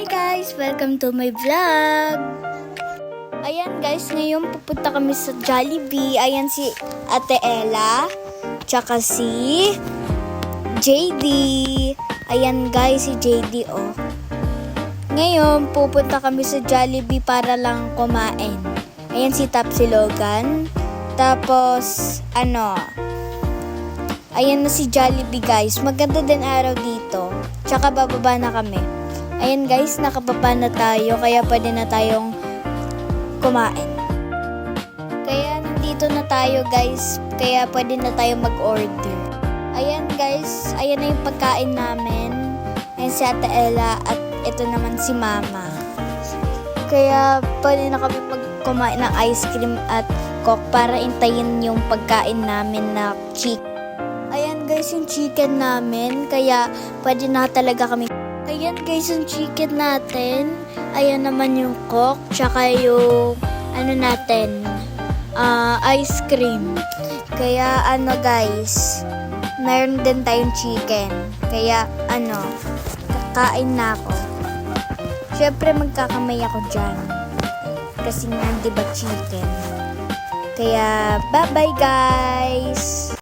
Hi guys! Welcome to my vlog! Ayan guys, ngayon pupunta kami sa Jollibee. Ayan si Ate Ella, tsaka si JD. Ayan guys, si JD oh. Ngayon, pupunta kami sa Jollibee para lang kumain. Ayan si Logan. Tapos, ayan na si Jollibee guys. Maganda din araw dito. Tsaka bababa na kami. Ayan guys, nakababa na tayo. Kaya pwede na tayong kumain. Kaya nandito na tayo guys. Kaya pwede na tayo mag-order. Ayan guys, ayan na yung pagkain namin. Ayan si Ate Ella at ito naman si Mama. Kaya pwede na kami kumain ng ice cream at coke para intayin yung pagkain namin na chicken. Ayan guys, yung chicken namin. Kaya pwede na talaga kami. Ayan guys, yung chicken natin. Ayan naman yung coke. Tsaka yung ice cream. Kaya guys, meron din tayong chicken. Kaya kakain na ako. Syempre magkakamay ako dyan. Kasi nga diba chicken. Kaya bye bye guys.